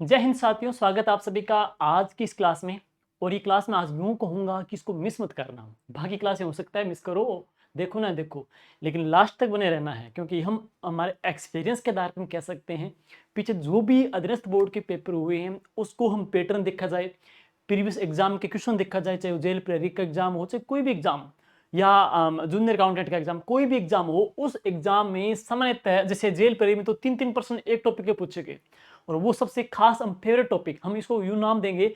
जय हिंद साथियों, स्वागत है आप सभी का आज की इस क्लास में। और ये क्लास मैं आज यूँ कहूँगा कि इसको मिस मत करना। बाकी क्लासें हो सकता है मिस करो, देखो ना देखो, लेकिन लास्ट तक बने रहना है, क्योंकि हम हमारे एक्सपीरियंस के आधार पर हम कह सकते हैं पीछे जो भी अधीनस्थ बोर्ड के पेपर हुए हैं उसको हम पैटर्न देखा जाए, प्रीवियस एग्जाम के क्वेश्चन देखा जाए, चाहे वो जेल प्रेरी का एग्जाम हो, चाहे कोई भी एग्जाम या जूनियर अकाउंटेंट का एग्जाम, कोई भी एग्जाम हो, उस एग्जाम में सामान्यतः जैसे जेल प्रेरी में तो 3-3% एक टॉपिक के पूछे गए। और वो सबसे खास हम फेवरेट टॉपिक, हम इसको यूं नाम देंगे,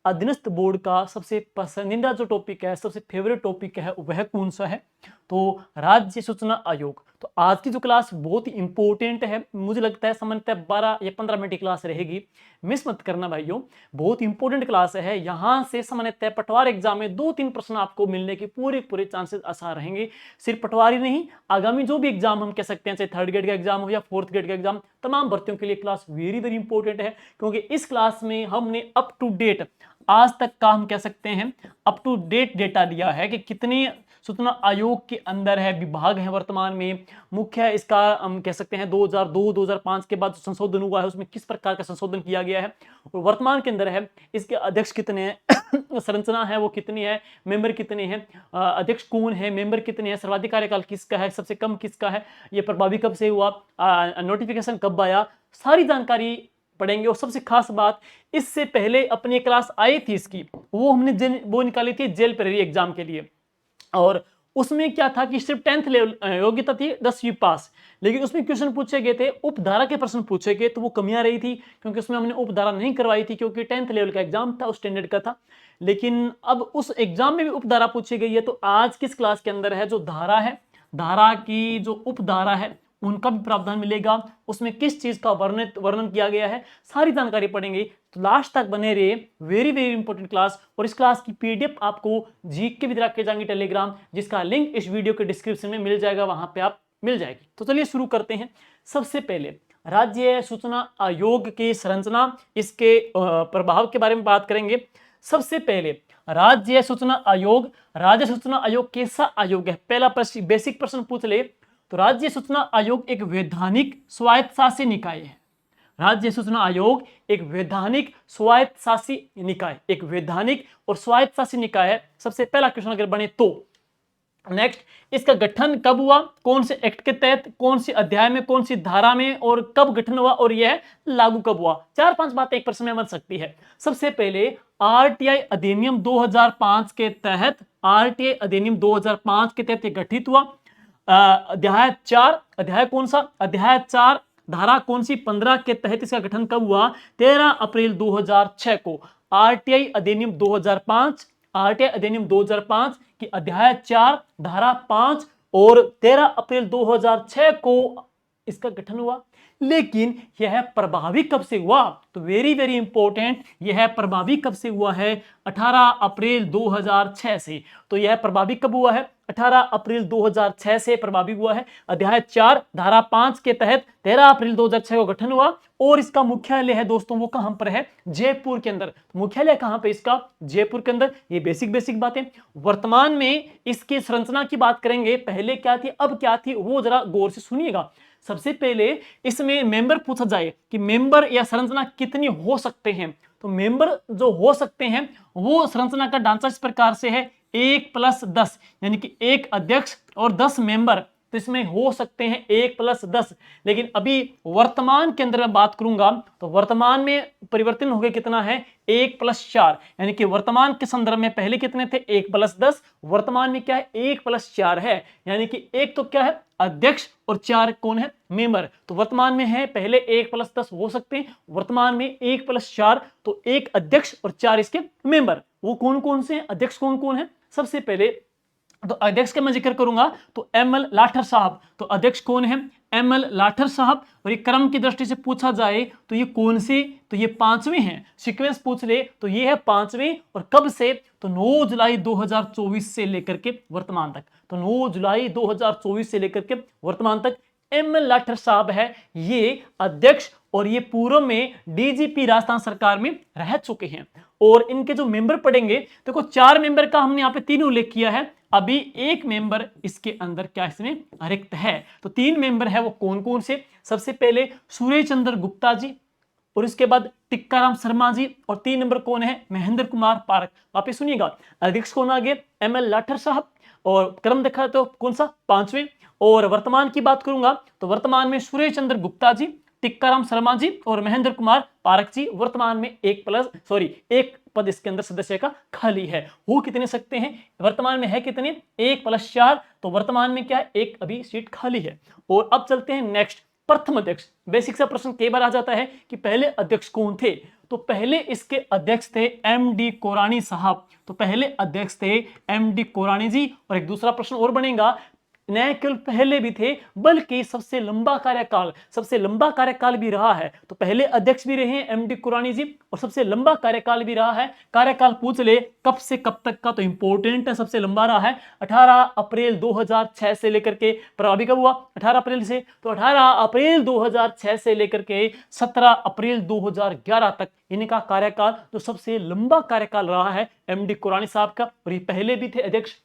अधीनस्थ बोर्ड का सबसे पसंदीदा जो टॉपिक है, सबसे फेवरेट टॉपिक है, वह कौन सा है? तो राज्य सूचना आयोग। तो आज की जो क्लास बहुत ही इंपॉर्टेंट है, मुझे लगता है सामान्यतः 12 या 15 मिनट की क्लास रहेगी, मिस मत करना भाइयों। बहुत इंपॉर्टेंट क्लास है, यहाँ से सामान्यतः पटवार एग्जाम में 2-3 प्रश्न आपको मिलने के पूरे चांसेस आसार रहेंगे। सिर्फ पटवारी नहीं, आगामी जो भी एग्जाम हम कह सकते हैं, चाहे थर्ड ग्रेड का एग्जाम हो या फोर्थ ग्रेड का एग्जाम, तमाम भर्तियों के लिए क्लास वेरी इंपॉर्टेंट है। क्योंकि इस क्लास में हमने अप टू डेट आज तक का हम कह सकते हैं अप टू डेट डेटा दिया है कि कितने सूचना आयोग के अंदर है, विभाग है वर्तमान में, मुख्य है इसका हम कह सकते हैं 2002-2005 के बाद संशोधन हुआ है उसमें किस प्रकार का संशोधन किया गया है, और वर्तमान के अंदर है इसके अध्यक्ष कितने हैं संरचना है वो कितनी है, मेंबर कितने हैं, अध्यक्ष कौन है, मेंबर कितने हैं, सर्वाधिक कार्यकाल किसका है, सबसे कम किसका है, ये प्रभावी कब से हुआ, नोटिफिकेशन कब आया, सारी जानकारी पढ़ेंगे। और सबसे खास बात, इससे पहले अपनी क्लास आई थी इसकी, वो हमने वो निकाली थी जेल प्रेरी एग्जाम के लिए, और उसमें क्या था कि सिर्फ 10th लेवल योग्यता थी, 10वीं पास, लेकिन उसमें क्वेश्चन पूछे गए थे, उपधारा के प्रश्न पूछे गए, तो वो कमियां रही थी क्योंकि उसमें हमने उपधारा नहीं करवाई थी, क्योंकि 10th लेवल का एग्जाम था, उस स्टैंडर्ड का था। लेकिन अब उस एग्जाम में भी उपधारा पूछी गई है, तो आज किस क्लास के अंदर है जो धारा है, धारा की जो उपधारा है उनका भी प्रावधान मिलेगा, उसमें किस चीज का वर्णन किया गया है, सारी जानकारी पढ़ेंगे। तो लास्ट तक बने रहिए, वेरी इंपॉर्टेंट क्लास। और इस क्लास की पीडीएफ आपको जीके भी रख के जाएंगे टेलीग्राम, जिसका लिंक इस वीडियो के डिस्क्रिप्शन में मिल जाएगा, वहां पे आप मिल जाएगी। तो चलिए शुरू करते हैं। सबसे पहले राज्य सूचना आयोग की संरचना, इसके प्रभाव के बारे में बात करेंगे। सबसे पहले राज्य सूचना आयोग कैसा आयोग है, पहला प्रश्न बेसिक प्रश्न पूछ ले तो राज्य सूचना आयोग एक वैधानिक स्वायत्तशासी निकाय है। राज्य सूचना आयोग एक वैधानिक स्वायत्तशासी निकाय, एक वैधानिक और स्वायत्तशासी निकाय है। सबसे पहला क्वेश्चन अगर बने तो नेक्स्ट, इसका गठन कब हुआ, कौन से एक्ट के तहत, कौन सी अध्याय में, कौन सी धारा में, और कब गठन हुआ, और यह लागू कब हुआ। 4-5 बातें एक प्रश्न में बन सकती है। सबसे पहले आरटीआई अधिनियम 2005 के तहत, आरटीआई अधिनियम 2005 के तहत गठित हुआ। अध्याय 4, अध्याय कौन सा, अध्याय 4 धारा कौन सी, 15 के तहत इसका गठन कब हुआ, 13 अप्रैल 2006 को। आरटीआई अधिनियम 2005, आरटीआई अधिनियम 2005 की अध्याय 4 धारा 5 और 13 अप्रैल 2006 को इसका गठन हुआ। लेकिन यह प्रभावी कब से हुआ, तो वेरी इंपॉर्टेंट, यह प्रभावी कब से हुआ है, 18 अप्रैल 2006 से। तो यह प्रभावी कब हुआ है, 18 अप्रैल 2006 से प्रभावी हुआ है। अध्याय 4 धारा 5 के तहत 13 अप्रैल 2006 को गठन हुआ। और इसका मुख्यालय है दोस्तों, वो कहां पर है, जयपुर के अंदर। मुख्यालय कहां पे इसका, जयपुर के अंदर। ये बेसिक बातें। वर्तमान में इसकी संरचना की बात करेंगे, पहले क्या थी अब क्या थी, वो जरा गौर से सुनिएगा। सबसे पहले इसमें मेंबर पूछा जाए कि मेंबर या संरचना कितनी हो सकते हैं, तो मेंबर जो हो सकते हैं वो संरचना का ढांचा इस प्रकार से है, 1+10, यानी कि एक अध्यक्ष और 10 मेंबर, तो इसमें हो सकते हैं 1+10। लेकिन अभी वर्तमान के अंदर मैं बात करूंगा तो वर्तमान में परिवर्तन हो गया, कितना है, 1+4, यानी कि वर्तमान के संदर्भ में पहले कितने थे, 1+10, वर्तमान में क्या है, 1+4 है, यानी कि एक तो क्या है अध्यक्ष और 4 कौन है, मेंबर। तो वर्तमान में है, पहले 1+10 हो सकते हैं, वर्तमान में 1+4, तो एक अध्यक्ष और 4 इसके मेंबर। वो कौन कौन से हैं, अध्यक्ष कौन कौन है, सबसे पहले तो अध्यक्ष का मैं जिक्र करूंगा तो एमएल लाठर साहब। तो अध्यक्ष कौन है, एमएल लाठर साहब। और ये क्रम की दृष्टि से पूछा जाए तो ये कौन से, तो ये 5वें हैं, सीक्वेंस पूछ ले तो ये है 5वें, और कब से, तो 9 जुलाई 2024 से लेकर के वर्तमान तक। तो 9 जुलाई 2024 से लेकर के वर्तमान तक एमएल लाठर साहब है ये अध्यक्ष, और ये पूर्व में डीजीपी राजस्थान सरकार में रह चुके हैं। और इनके जो मेंबर पढ़ेंगे, देखो 4 मेंबर का हमने यहाँ पे 3 उल्लेख किया है, अभी एक मेंबर इसके अंदर क्या इसमें रिक्त है। तो 3 मेंबर है, वो कौन कौन से, सबसे पहले सूर्य चंद्र गुप्ता जी, और इसके बाद टिक्काराम शर्मा जी, और 3 नंबर कौन है, महेंद्र कुमार पारक। वापिस सुनिएगा, अध्यक्ष कौन आगे, ML लाठर साहब, और क्रम देखा तो कौन सा, 5वें। और वर्तमान की बात करूंगा तो वर्तमान में सुरेश चंद्र गुप्ता जी, टिक्काराम शर्मा जी और महेंद्र कुमार पारक जी। वर्तमान में एक पद इसके अंदर सदस्य का खाली है। हो कितने सकते हैं, वर्तमान में है कितने, 1+4, तो वर्तमान में क्या है, एक अभी सीट खाली है। और अब चलते हैं नेक्स्ट, प्रथम अध्यक्ष। बेसिक सा प्रश्न कई बार आ जाता है कि पहले अध्यक्ष कौन थे, तो पहले इसके अध्यक्ष थे MD कोरानी साहब। तो पहले अध्यक्ष थे MD कोरानी जी। और एक दूसरा प्रश्न और बनेगा, न केवल पहले भी थे बल्कि सबसे लंबा कार्यकाल भी रहा है। तो पहले अध्यक्ष भी रहे हैं MD कुरानी जी, और सबसे लंबा कार्यकाल भी रहा है। कार्यकाल पूछ ले कब से कब तक का, तो इंपॉर्टेंट है, सबसे लंबा रहा है 18 अप्रैल 2006 से लेकर के, पर अभी कब हुआ, 18 अप्रैल से, तो 18 अप्रैल 2006 से लेकर के 17 अप्रैल 2011 तक इनका कार्यकाल जो सबसे लंबा कार्यकाल रहा है MD कुरानी साहब का, और ये पहले भी थे अध्यक्ष।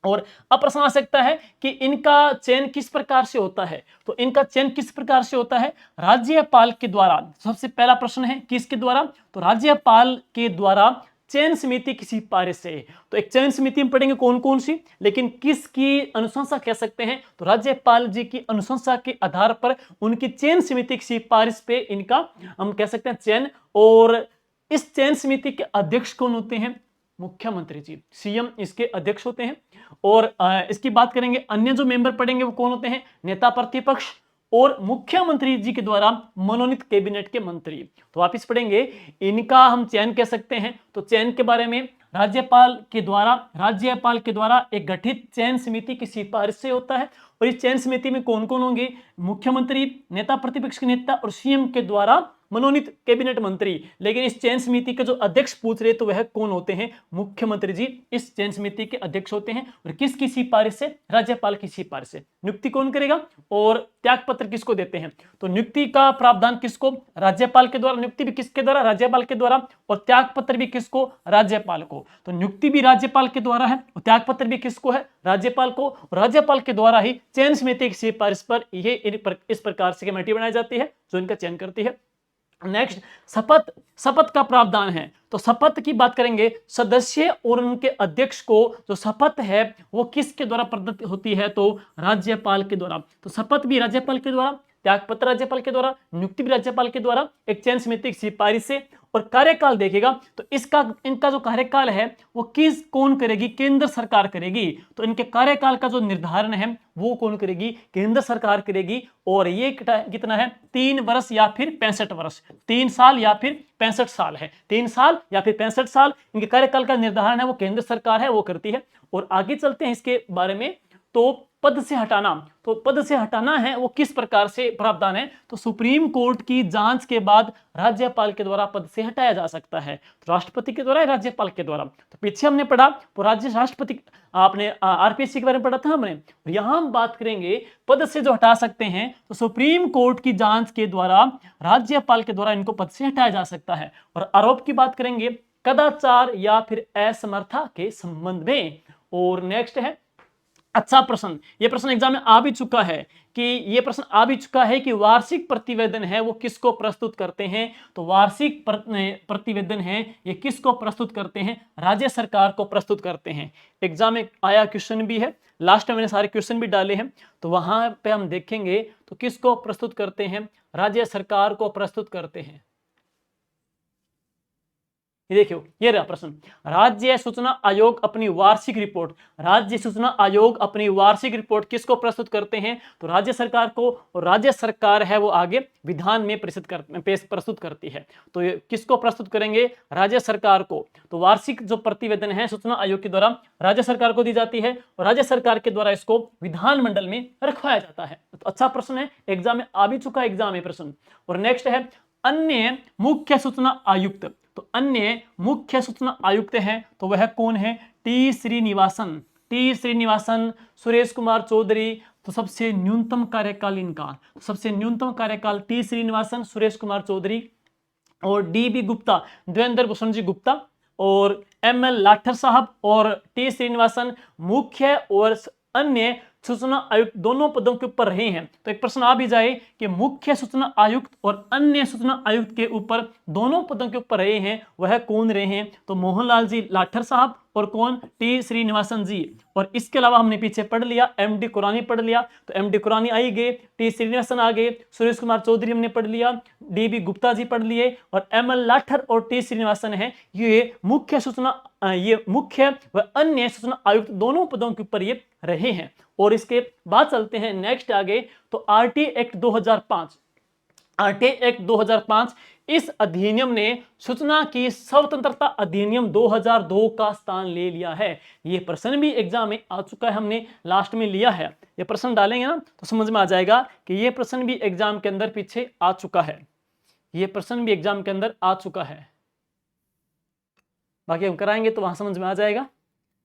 और अब प्रश्न आ सकता है कि इनका चयन किस प्रकार से होता है, तो इनका चयन किस प्रकार से होता है, राज्यपाल के द्वारा। सबसे पहला प्रश्न है किसके द्वारा, तो राज्यपाल के द्वारा चयन समिति की सिफारिश से। तो एक चयन समिति में पढ़ेंगे कौन कौन सी, लेकिन किसकी अनुशंसा कह सकते हैं, तो राज्यपाल जी की अनुशंसा के आधार पर उनकी चयन समिति की सिफारिश पे इनका हम कह सकते हैं चयन। और इस चयन समिति के अध्यक्ष कौन होते हैं, मुख्यमंत्री जी, CM इसके अध्यक्ष होते हैं। और इसकी बात करेंगे, अन्य जो मेंबर पढ़ेंगे वो कौन होते हैं, नेता प्रतिपक्ष और मुख्यमंत्री जी के द्वारा मनोनीत कैबिनेट के मंत्री। तो वापिस पढ़ेंगे, इनका हम चयन कह सकते हैं। तो चयन के बारे में राज्यपाल के द्वारा एक गठित चयन समिति की सिफारिश से होता है। और इस चयन समिति में कौन कौन होंगे, मुख्यमंत्री, नेता प्रतिपक्ष के नेता और CM के द्वारा मनोनीत कैबिनेट मंत्री। लेकिन इस चयन समिति के जो अध्यक्ष पूछ रहे तो वह कौन होते हैं, मुख्यमंत्री जी इस चयन समिति के अध्यक्ष होते हैं। और किसकी सिफारिश से, राज्यपाल की सिफारिश से। नियुक्ति कौन करेगा और त्याग पत्र किसको देते हैं, तो नियुक्ति का प्रावधान किसको, राज्यपाल के द्वारा, नियुक्ति भी किसके द्वारा, राज्यपाल के द्वारा, और त्याग पत्र भी किसको, राज्यपाल को। तो नियुक्ति भी राज्यपाल के द्वारा है और त्याग पत्र भी किसको है, राज्यपाल को। राज्यपाल के द्वारा ही चयन समिति की सिफारिश पर ये इस प्रकार से कमेटी बनाई जाती है जो इनका चयन करती है। नेक्स्ट, शपथ का प्रावधान है। तो शपथ की बात करेंगे, सदस्य और उनके अध्यक्ष को जो शपथ है वो किसके द्वारा प्रदत्त होती है, तो राज्यपाल के द्वारा। तो शपथ भी राज्यपाल के द्वारा, त्यागपत्र राज्यपाल के द्वारा, नियुक्ति भी राज्यपाल के द्वारा, एक चयन समिति की सिफारिश से। और कार्यकाल देखेगा तो इनका जो कार्यकाल है वो कौन करेगी, केंद्र सरकार करेगी। तो इनके कार्यकाल का जो निर्धारण है वो कौन करेगी, केंद्र सरकार करेगी। और ये कितना है, 3 वर्ष या फिर 65 वर्ष, 3 साल या फिर 65 साल है, 3 साल या फिर 65 साल इनके कार्यकाल का निर्धारण है वो केंद्र सरकार है वो करती है। और आगे चलते हैं इसके बारे में, तो पद से हटाना, तो पद से हटाना है वो किस प्रकार से प्रावधान है, तो सुप्रीम कोर्ट की जांच के बाद राज्यपाल के द्वारा पद से हटाया जा सकता है। तो राष्ट्रपति के द्वारा, राज्यपाल के द्वारा। तो पीछे हमने पढ़ा तो राष्ट्रपति, आपने RPSC के बारे में पढ़ा था हमने। यहां हम बात करेंगे पद से जो हटा सकते हैं, तो सुप्रीम कोर्ट की जांच के द्वारा राज्यपाल के द्वारा इनको पद से हटाया जा सकता है। और आरोप की बात करेंगे कदाचार या फिर असमर्था के संबंध में। और नेक्स्ट है, अच्छा प्रश्न, ये प्रश्न एग्जाम में आ भी चुका है कि वार्षिक प्रतिवेदन है वो किसको प्रस्तुत करते हैं, तो वार्षिक प्रतिवेदन है ये किसको प्रस्तुत करते हैं, राज्य सरकार को प्रस्तुत करते हैं। एग्जाम में आया क्वेश्चन भी है, लास्ट में मैंने सारे क्वेश्चन भी डाले हैं, तो वहां पे हम देखेंगे तो किसको प्रस्तुत करते हैं, राज्य सरकार को प्रस्तुत करते हैं। ये देखियो, ये रहा प्रश्न, राज्य सूचना आयोग अपनी वार्षिक रिपोर्ट किसको प्रस्तुत करते हैं, तो राज्य सरकार को। और राज्य सरकार है वो आगे विधान में प्रस्तुत करती है। तो ये किसको प्रस्तुत करेंगे, राज्य सरकार को। तो वार्षिक जो प्रतिवेदन है सूचना आयोग के द्वारा राज्य सरकार को दी जाती है और राज्य सरकार के द्वारा इसको विधानमंडल में रखवाया जाता है। तो अच्छा प्रश्न है, एग्जाम में आ भी चुका एग्जाम में प्रश्न। और नेक्स्ट है, अन्य मुख्य सूचना आयुक्त। तो अन्य मुख्य सूचना आयुक्त हैं तो वह कौन है, टी श्रीनिवासन, सुरेश कुमार चौधरी। तो सबसे न्यूनतम कार्यकाल इनका, टी श्रीनिवासन, सुरेश कुमार चौधरी और DB गुप्ता, देवेंद्र भूषण जी गुप्ता और ML लाठर साहब और टी श्रीनिवासन मुख्य और अन्य सूचना आयुक्त दोनों पदों के ऊपर रहे हैं। तो एक प्रश्न आ भी जाए कि मुख्य सूचना आयुक्त और अन्य सूचना आयुक्त के ऊपर दोनों पदों के ऊपर रहे हैं, वह कौन रहे हैं? तो मोहनलाल जी लाठर साहब और कौन? टी श्रीनिवासन जी। और इसके अलावा हमने पीछे पढ़ लिया, एमडी कुरानी पढ़ लिया, तो एमडी कुरानी आई गए, टी श्रीनिवासन आ गए, सुरेश कुमार चौधरी हमने पढ़ लिया, डीबी गुप्ता जी पढ़ लिए, और एमएल लाठर और टी श्रीनिवासन है, ये मुख्य सूचना ये मुख्य व अन्य सूचना आयुक्त दोनों पदों के ऊपर ये रहे हैं। और इसके बाद चलते हैं नेक्स्ट आगे, तो आरटी एक्ट 2005। आरटी एक्ट 2005, इस अधिनियम ने सूचना की स्वतंत्रता अधिनियम 2002 का स्थान ले लिया है। ये प्रश्न भी एग्जाम में आ चुका है, हमने लास्ट में लिया है। ये प्रश्न डालेंगे ना तो समझ में आ जाएगा कि ये प्रश्न भी एग्जाम के अंदर पीछे आ चुका है। ये प्रश्न भी एग्जाम के अंदर आ चुका है, बाकी हम कराएंगे तो वहां समझ में आ जाएगा।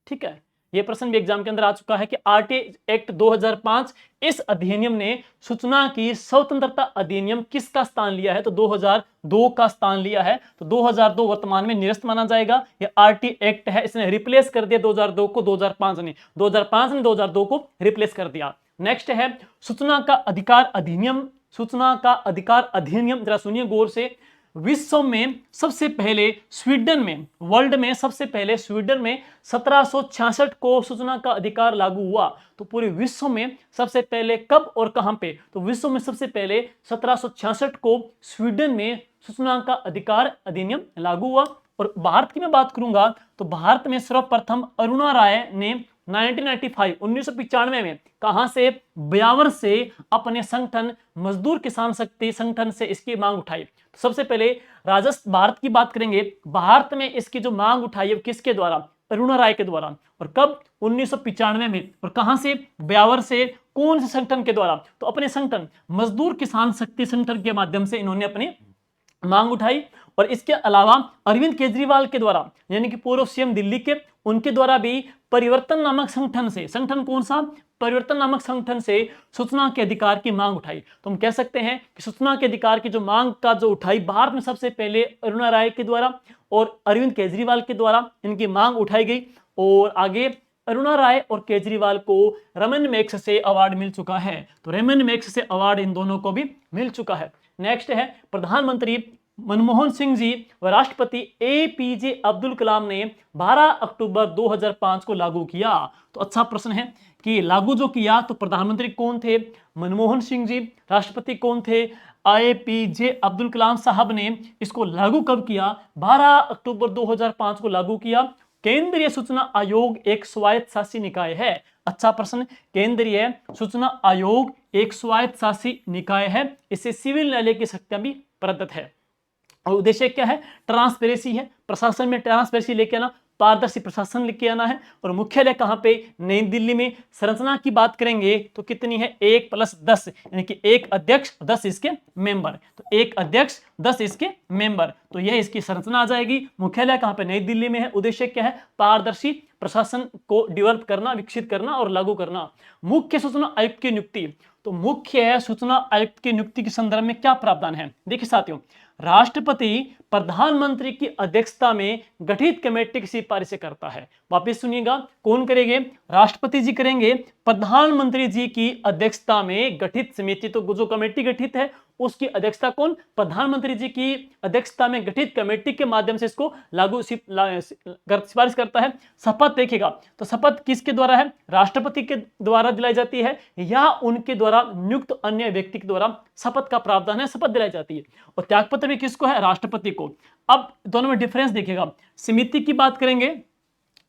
ठीक है, ये प्रश्न भी एग्जाम के अंदर आ चुका है कि आरटी एक्ट 2005, इस अधिनियम ने सूचना की स्वतंत्रता अधिनियम किसका स्थान लिया है? तो 2002 का स्थान लिया है। तो 2002 वर्तमान में निरस्त माना जाएगा। ये आरटी एक्ट है, इसने रिप्लेस कर दिया 2002 को, 2005 ने 2002 को रिप्लेस कर दिया। नेक्स्ट है सूचना का अधिकार अधिनियम। सूचना का अधिकार अधिनियम, जरा सुनिए गौर से। विश्व में सबसे पहले स्वीडन में, वर्ल्ड में सबसे पहले स्वीडन में 1766 को सूचना का अधिकार लागू हुआ। तो पूरे विश्व में सबसे पहले कब और कहां पे? तो विश्व में सबसे पहले 1766 को स्वीडन में सूचना का अधिकार अधिनियम लागू हुआ। और भारत की मैं बात करूंगा तो भारत में सर्वप्रथम अरुणा राय ने 1995 में कहां से? ब्यावर से अपने संगठन मजदूर किसान शक्ति संगठन से इसकी मांग उठाई। तो सबसे पहले राजस्थान, भारत की बात करेंगे, भारत में इसकी जो मांग उठाई है किसके द्वारा? अरुणा राय के द्वारा। और कब? 1995 में। और कहां से? ब्यावर से। कौन से संगठन के द्वारा? तो अपने संगठन मजदूर किसान शक्ति संगठन के माध्यम से इन्होंने अपनी मांग उठाई। और इसके अलावा अरविंद केजरीवाल के द्वारा, यानी कि पूर्व सीएम दिल्ली के, उनके द्वारा भी परिवर्तन नामक संगठन से, संगठन कौन सा? परिवर्तन नामक संगठन से सूचना के अधिकार की मांग उठाई। तो हम कह सकते हैं कि सूचना के अधिकार की जो मांग का जो उठाई भारत में सबसे पहले अरुणा राय के द्वारा और अरविंद केजरीवाल के द्वारा इनकी मांग उठाई गई। और आगे अरुणा राय और केजरीवाल को रमन मैक्स से अवार्ड मिल चुका है। तो रमन मैक्स से अवार्ड इन दोनों को भी मिल चुका है। नेक्स्ट है प्रधानमंत्री मनमोहन सिंह जी व राष्ट्रपति एपीजे अब्दुल कलाम ने 12 अक्टूबर 2005 को लागू किया। तो अच्छा प्रश्न है कि लागू जो किया तो प्रधानमंत्री कौन थे? मनमोहन सिंह जी। राष्ट्रपति कौन थे? एपीजे अब्दुल कलाम साहब ने इसको लागू कब किया? 12 अक्टूबर 2005 को लागू किया। केंद्रीय सूचना आयोग एक स्वायत्त शासी निकाय है। अच्छा प्रश्न, केंद्रीय सूचना आयोग एक स्वायत्त शासी निकाय है, इसे सिविल न्यायालय की शक्तियां भी प्रदत्त है। और उद्देश्य क्या है? ट्रांसपेरेंसी है, प्रशासन में ट्रांसपेरेंसी लेके आना, पारदर्शी प्रशासन लेके आना है। और मुख्यालय कहां पे? नई दिल्ली में। संरचना की बात करेंगे तो कितनी है? 1+10, यानी कि 1 अध्यक्ष 10 इसके मेंबर। तो 1 अध्यक्ष 10 इसके मेंबर, तो यह इसकी संरचना आ जाएगी। मुख्यालय कहां पे? नई दिल्ली में है। उद्देश्य क्या है? पारदर्शी प्रशासन को डेवलप करना, विकसित करना और लागू करना। मुख्य सूचना आयुक्त की नियुक्ति। तो मुख्य सूचना आयुक्त की नियुक्ति के संदर्भ में क्या प्रावधान है? देखिए साथियों, राष्ट्रपति प्रधानमंत्री की अध्यक्षता में गठित कमेटी की सिफारिश करता है। वापस सुनिएगा, कौन करेंगे? राष्ट्रपति जी करेंगे। प्रधानमंत्री जी की अध्यक्षता में गठित समिति, तो जो कमेटी गठित है उसकी अध्यक्षता कौन? प्रधानमंत्री जी की अध्यक्षता में गठित कमेटी के माध्यम से इसको लागू सिफारिश करता है। शपथ देखिएगा, तो शपथ किसके द्वारा है? राष्ट्रपति के द्वारा दिलाई जाती है या उनके द्वारा नियुक्त अन्य व्यक्ति के द्वारा शपथ का प्रावधान है, शपथ दिलाई जाती है। और त्यागपत्र भी किसको है? राष्ट्रपति को। अब दोनों में डिफरेंस देखिएगा, समिति की बात करेंगे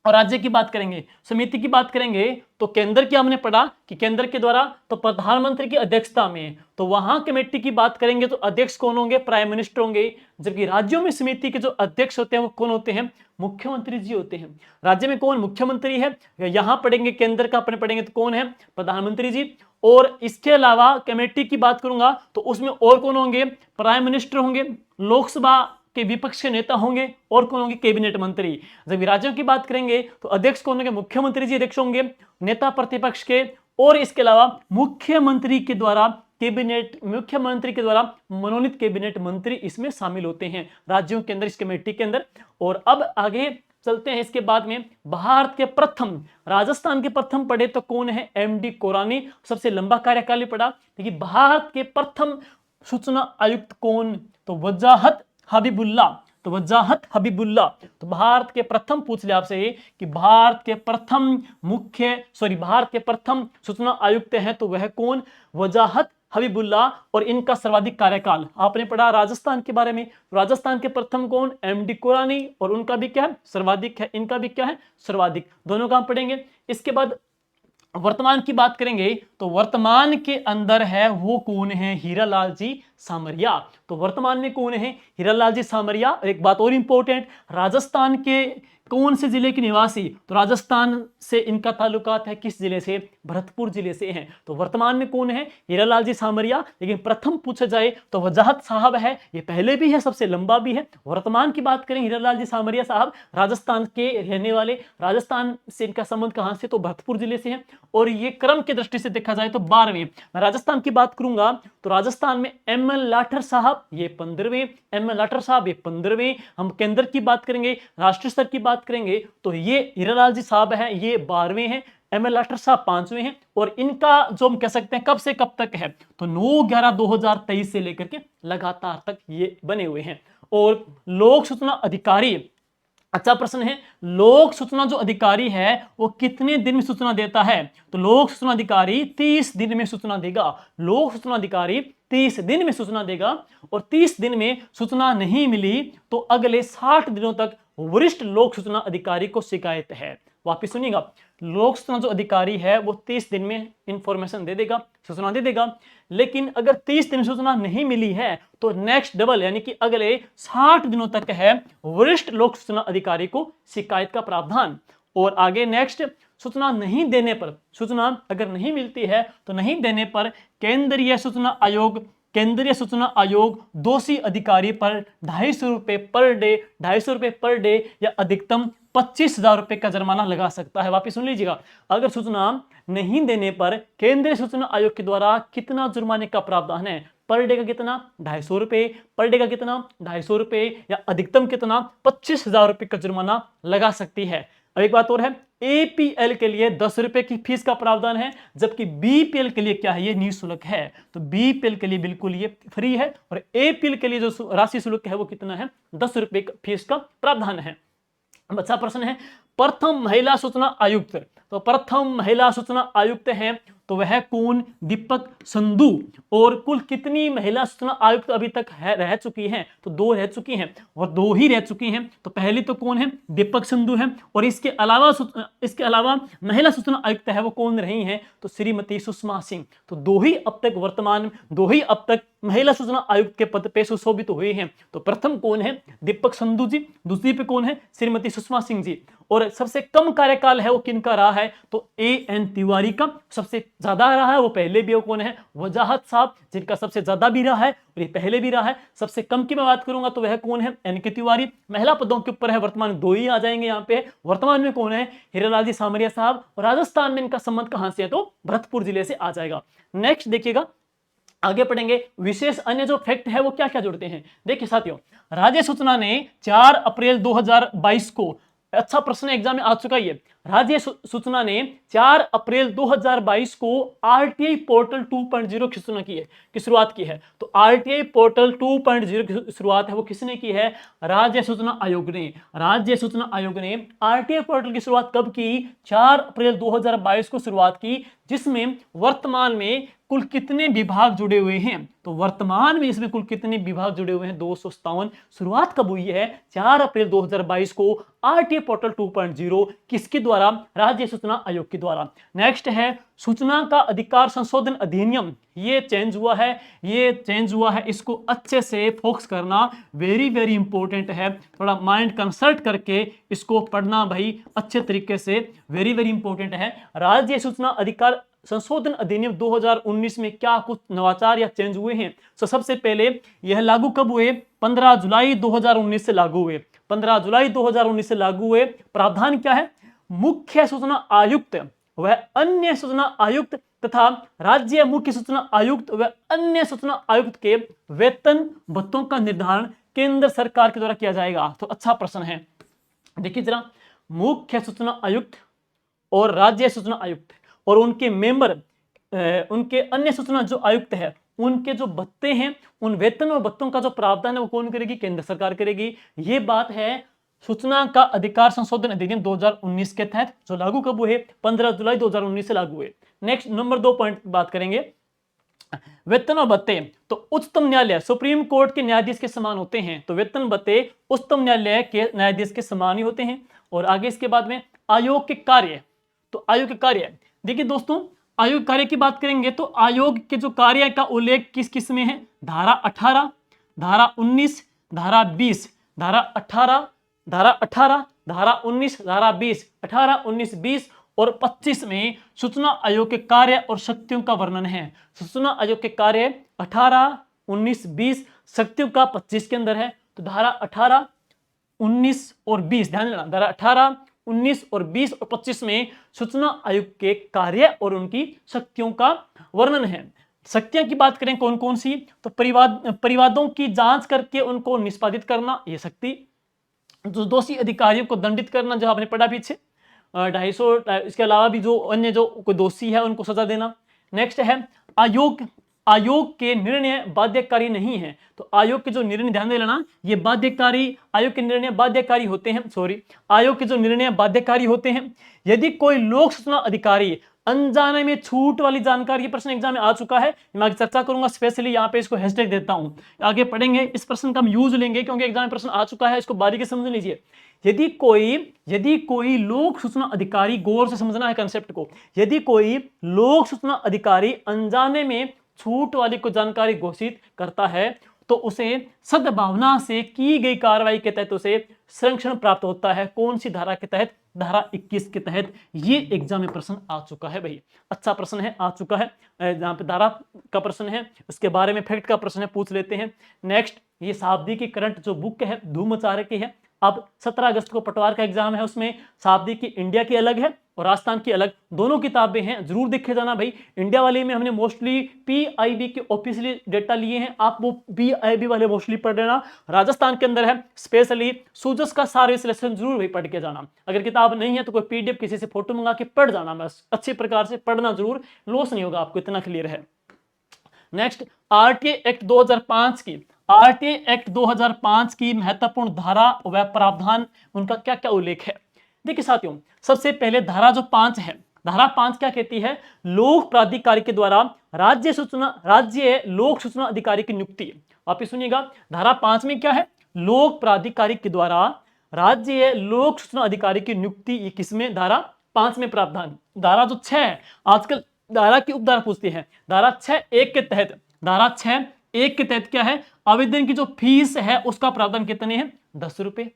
और राज्य की बात करेंगे। समिति की बात करेंगे तो केंद्र की हमने पढ़ा कि केंद्र के द्वारा, तो प्रधानमंत्री की अध्यक्षता में, तो वहां कमेटी की बात करेंगे तो अध्यक्ष कौन होंगे? प्राइम मिनिस्टर होंगे। जबकि राज्यों में समिति के जो अध्यक्ष होते हैं वो कौन होते हैं? मुख्यमंत्री जी होते हैं। राज्य में कौन मुख्यमंत्री है? यहां पढ़ेंगे केंद्र का अपने पढ़ेंगे तो कौन है? प्रधानमंत्री जी। और इसके अलावा कमेटी की बात करूंगा तो उसमें और कौन होंगे? प्राइम मिनिस्टर होंगे, लोकसभा के विपक्ष के नेता होंगे और कौन होंगे? कैबिनेट मंत्री। जब राज्यों की बात करेंगे तो अध्यक्ष कौन होंगे? मुख्यमंत्री जी अध्यक्ष होंगे, नेता प्रतिपक्ष के। और इसके अलावा मुख्यमंत्री के द्वारा कैबिनेट, मुख्यमंत्री के द्वारा मनोनीत कैबिनेट मंत्री इसमें शामिल होते हैं राज्यों के अंदर, इस कमेटी के अंदर। और अब आगे चलते हैं इसके बाद में। भारत के प्रथम, राजस्थान के प्रथम पढ़े तो कौन है? एमडी कोरानी, सबसे लंबा कार्यकाल पढ़ा। देखिए भारत के प्रथम सूचना आयुक्त कौन? तो वजाहत हबीबुल्ला। तो वजाहत हबीबुल्ला। तो भारत के प्रथम पूछ लिया आपसे कि भारत के प्रथम सूचना आयुक्त हैं तो वह कौन? वजाहत हबीबुल्ला। और इनका सर्वाधिक कार्यकाल आपने पढ़ा राजस्थान के बारे में। राजस्थान के प्रथम कौन? एमडी कोरानी। और उनका भी क्या है? सर्वाधिक है। इनका भी क्या है? सर्वाधिक। दोनों काम पढ़ेंगे। इसके बाद वर्तमान की बात करेंगे तो वर्तमान के अंदर है वो कौन है? हीरालाल जी सामरिया। तो वर्तमान में कौन है? हीरालाल जी सामरिया। और एक बात और इंपॉर्टेंट, राजस्थान के कौन से जिले के निवासी? तो राजस्थान से इनका ताल्लुकात है किस जिले से? भरतपुर जिले से हैं। तो वर्तमान में कौन है? हीरालाल जी सामरिया। लेकिन प्रथम पूछा जाए तो वजाहत साहब है, ये पहले भी है, सबसे लंबा भी है। वर्तमान की बात करें हीरालाल जी सामरिया साहब राजस्थान के रहने वाले, राजस्थान से इनका संबंध कहां से? तो भरतपुर जिले से है। और ये क्रम की दृष्टि से देखा जाए तो 12वें। मैं राजस्थान की बात करूंगा तो राजस्थान में एम एल लाठर साहब ये 15वें, एम एल लाठर साहब ये 15वें। हम केंद्र की बात करेंगे, राष्ट्रीय स्तर की बात करेंगे तो ये हीरालाल जी साहब है, ये 12वें हैं। एम एल लाठर साहब 5वें हैं। और इनका जो हम कह सकते हैं कब से कब तक है तो 9/11/2023 से लेकर के लगातार तक ये बने हुए हैं। और लोक सूचना अधिकारी, अच्छा प्रश्न है, लोक सूचना जो अधिकारी है वो कितने दिन में सूचना देता है? तो लोक सूचना अधिकारी 30 दिन में सूचना देगा। लोक सूचना अधिकारी 30 दिन में सूचना देगा। और 30 दिन में सूचना नहीं मिली तो अगले 60 दिनों तक वरिष्ठ लोक सूचना अधिकारी को शिकायत है। वापिस सुनिएगा, लोक सूचना जो अधिकारी है वो 30 दिन में इंफॉर्मेशन दे देगा, सूचना दे देगा। लेकिन अगर 30 दिन सूचना नहीं मिली है तो नेक्स्ट डबल यानी कि अगले 60 दिनों तक है वरिष्ठ लोक सूचना अधिकारी को शिकायत का प्रावधान। और आगे नेक्स्ट, सूचना नहीं देने पर, सूचना अगर नहीं मिलती है तो नहीं देने पर केंद्रीय सूचना आयोग दोषी अधिकारी पर 250 रुपए पर डे, 250 रुपए पर डे या अधिकतम 25,000 रुपए का जुर्माना लगा सकता है। वापिस सुन लीजिएगा, अगर सूचना नहीं देने पर केंद्रीय सूचना आयोग के द्वारा कितना जुर्माने का प्रावधान है? पर डे का कितना? 250 रुपए। पर डे का कितना? 250 रुपए या अधिकतम कितना? 25,000 रुपए का जुर्माना लगा सकती है। अब एक बात और है, एपीएल के लिए 10 रुपए की फीस का प्रावधान है, जबकि बीपीएल के लिए क्या है? ये निःशुल्क है। तो बीपीएल के लिए बिल्कुल ये फ्री है। और एपीएल के लिए जो राशि शुल्क है वो कितना है? 10 रुपए फीस का प्रावधान है। अब अच्छा प्रश्न है, प्रथम महिला सूचना आयुक्त। तो प्रथम महिला सूचना आयुक्त हैं तो वह कौन? दीपक संधू। और कुल कितनी महिला सूचना आयुक्त अभी तक रह चुकी हैं? तो 2 रह चुकी हैं और 2 ही रह चुकी हैं। तो पहली तो कौन है? दीपक संधू है। और इसके अलावा महिला सूचना आयुक्त है वो कौन रही हैं? तो श्रीमती सुषमा सिंह। तो 2 ही अब तक महिला सूचना आयुक्त के पद पे सुशोभित हुए हैं। तो प्रथम कौन है? दीपक संधू जी। दूसरी पे कौन है? श्रीमती सुषमा सिंह जी। और सबसे कम कार्यकाल है वो किनका रहा है? तो एएन तिवारी का सबसे ज्यादा रहा है। वो पहले भी, वो कौन है? वजाहत साहब, जिनका सबसे ज्यादा भी रहा है और ये पहले भी रहा है। सबसे कम की मैं बात करूंगा तो वह कौन है? एनके तिवारी। महिला पदों के ऊपर है वर्तमान में 2 ही आ जाएंगे यहाँ पे। वर्तमान में कौन है? हीरालाल जी सामरिया साहब। और राजस्थान में इनका संबंध कहां से है? तो भरतपुर जिले से आ जाएगा। नेक्स्ट देखिएगा, आगे पढ़ेंगे विशेष अन्य जो फैक्ट है वो क्या क्या जोड़ते हैं। देखिए साथियों, राज्य सूचना ने 4 अप्रैल 2022 को, अच्छा प्रश्न एग्जाम में आ चुका है, राज्य सूचना ने 4 अप्रैल 2022 को आरटीआई पोर्टल 2.0 की शुरुआत की है। तो आरटीआई पोर्टल 2.0 की शुरुआत है वो किसने की है? राज्य सूचना आयोग ने। राज्य सूचना आयोग ने आरटीआई पोर्टल की शुरुआत कब की? 4 अप्रैल 2022 को शुरुआत की, जिसमें वर्तमान में कुल कितने विभाग जुड़े हुए हैं? तो वर्तमान में इसमें कुल कितने विभाग जुड़े हुए हैं? 257। शुरुआत कब हुई है? 4 अप्रैल 2022 को आरटीआई पोर्टल 2.0 किसके द्वारा? राज्य सूचना आयोग के द्वारा। नेक्स्ट है सूचना का अधिकार संशोधन अधिनियम। ये चेंज हुआ है, इसको अच्छे से फोकस करना वेरी वेरी इंपॉर्टेंट है। थोड़ा माइंड कंसल्ट करके इसको पढ़ना भाई अच्छे तरीके से, वेरी वेरी इंपॉर्टेंट है। राज्य सूचना अधिकार संशोधन अधिनियम 2019 में क्या कुछ नवाचार या चेंज हुए हैं? तो सबसे पहले यह लागू कब हुए? 15 जुलाई 2019 से लागू हुए। 15 जुलाई 2019 से लागू हुए। प्रावधान क्या है? मुख्य सूचना आयुक्त व अन्य सूचना आयुक्त तथा राज्य मुख्य सूचना आयुक्त व अन्य सूचना आयुक्त के वेतन भत्तों का निर्धारण केंद्र सरकार के द्वारा किया जाएगा। तो अच्छा प्रश्न है। देखिए जरा, मुख्य सूचना आयुक्त और राज्य सूचना आयुक्त और उनके मेंबर, उनके अन्य सूचना जो आयुक्त है, उनके जो भत्ते हैं, उन वेतन और भत्तों का जो प्रावधान है वो कौन करेगी? केंद्र सरकार करेगी। ये बात है सूचना का अधिकार संशोधन अधिनियम 2019 के तहत, जो लागू कब हुए? 15 जुलाई 2019 से लागू हुए। नेक्स्ट नंबर 2 पॉइंट बात करेंगे, वेतन और भत्ते। तो उच्चतम न्यायालय, सुप्रीम कोर्ट के न्यायाधीश के समान होते हैं, तो वेतन भत्ते उच्चतम न्यायालय के न्यायाधीश के समान ही होते हैं। और आगे इसके बाद में आयोग के कार्य, तो आयोग के कार्य, देखिए दोस्तों, आयोग कार्य की बात करेंगे तो आयोग के जो कार्य का उल्लेख किस किस में है? धारा 18, धारा 19, धारा 20, धारा 18, धारा 18, धारा 19, धारा 20, 18, 19, 20 और 25 में सूचना आयोग के कार्य और शक्तियों का वर्णन है। सूचना आयोग के कार्य 18, 19, 20, शक्तियों का 25 के अंदर है। तो धारा 18, 19 और 20, ध्यान देना, धारा 18, 19 और 20 और 25 में सूचना आयोग के कार्य और उनकी शक्तियों का वर्णन है। शक्तियां की बात करें कौन कौन सी? तो परिवादों की जांच करके उनको निष्पादित करना, ये शक्ति। जो दोषी अधिकारियों को दंडित करना, जो आपने पढ़ा पीछे 250, इसके अलावा भी जो अन्य जो कोई दोषी है उनको सजा देना। नेक्स्ट है आयोग के निर्णय बाध्यकारी नहीं है। तो आयोग के जो निर्णय, ध्यान दे लेना, ये बाध्यकारी, आयोग के निर्णय बाध्यकारी होते हैं, आयोग के जो निर्णय बाध्यकारी होते हैं यदि कोई लोक सूचना अधिकारी अनजाने में छूट वाली जानकारी, ये प्रश्न एग्जाम में आ चुका है, मैं आगे चर्चा करूंगा, स्पेशली यहाँ पे इसको हैशटैग देता हूं, आगे पढ़ेंगे, इस प्रश्न का हम यूज लेंगे क्योंकि एग्जाम में प्रश्न आ चुका है, इसको बारीकी से समझ लीजिए। यदि कोई लोक सूचना अधिकारी, गौर से समझना है कंसेप्ट को, यदि कोई लोक सूचना अधिकारी अनजाने में छूट वाली को जानकारी घोषित करता है तो उसे सद्भावना से की गई कार्रवाई के तहत उसे संरक्षण प्राप्त होता है। कौन सी धारा के तहत? धारा 21 के तहत। ये एग्जाम में प्रश्न आ चुका है भाई, अच्छा प्रश्न है, आ चुका है, जहां पे धारा का प्रश्न है, उसके बारे में फैक्ट का प्रश्न है, पूछ लेते हैं। नेक्स्ट, ये शाब्दी की करंट जो बुक है, धूम मचा रखी है। अब 17 अगस्त को पटवार का एग्जाम है, उसमें शाब्दी की इंडिया की अलग है और राजस्थान की अलग, दोनों किताबें हैं, जरूर देखे जाना भाई। इंडिया वाले में हमने मोस्टली PIB के ऑफिशियली डेटा लिए हैं, आप वो PIB वाले मोस्टली पढ़ लेना। राजस्थान के अंदर है स्पेशली सूजस का सारा विश्लेषण, जरूर भाई पढ़ के जाना। अगर किताब नहीं है तो कोई PDF किसी से फोटो मंगा के पढ़ जाना, बस अच्छे प्रकार से पढ़ना, जरूर लॉस नहीं होगा आपको, इतना क्लियर है। नेक्स्ट, RTA एक्ट 2005 की, RTA एक्ट 2005 की महत्वपूर्ण धारा व प्रावधान, उनका क्या क्या उल्लेख है? देखिए साथियों, सबसे पहले धारा जो 5 है, धारा 5 क्या कहती है? लोक प्राधिकारी के द्वारा राज्य लोक सूचना अधिकारी की नियुक्ति। वापिस सुनिएगा, धारा 5 में क्या है? लोक प्राधिकारी के द्वारा राज्य लोक सूचना अधिकारी की नियुक्ति। ये किसमें? धारा 5 में प्रावधान। धारा जो 6 है, आजकल धारा की उपधारा पूछती है, धारा 6(1) के तहत, धारा 6(1) के तहत क्या है? आवेदन की जो फीस है उसका प्रावधान कितने हैं? 10 रुपए।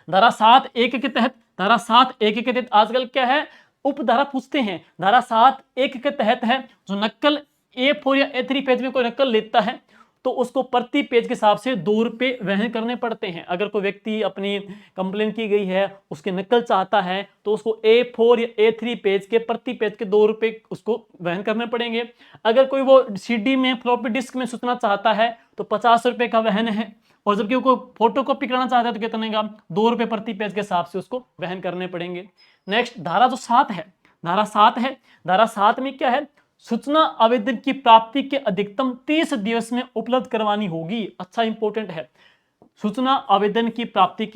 धारा 7(1) के तहत, धारा 7(1) के तहत आजकल क्या है? उपधारा पूछते हैं। धारा 7(1) के तहत है, जो नक्कल A4 या A3 पेज में कोई नक्कल लेता है तो उसको प्रति पेज के हिसाब से 2 रुपए वहन करने पड़ते हैं। अगर कोई व्यक्ति अपनी कंप्लेन की गई है, उसकी नकल चाहता है तो उसको A4 या A3 पेज के प्रति पेज के 2 रुपए उसको वहन करने पड़ेंगे। अगर कोई वो CD में, फ्लॉपी डिस्क में सूचना चाहता है तो 50 रुपए का वहन है, और जबकि वो फोटो कॉपी कराना चाहता है तो कितने का? 2 रुपए प्रति पेज के हिसाब से उसको वहन करने पड़ेंगे। नेक्स्ट, धारा जो 7 है, धारा 7 है, धारा 7 में क्या है? सूचना आवेदन की प्राप्ति के अधिकतम 30 दिवस में उपलब्ध करवानी होगी। अच्छा, इंपॉर्टेंट है। सूचना आवेदन की प्राप्ति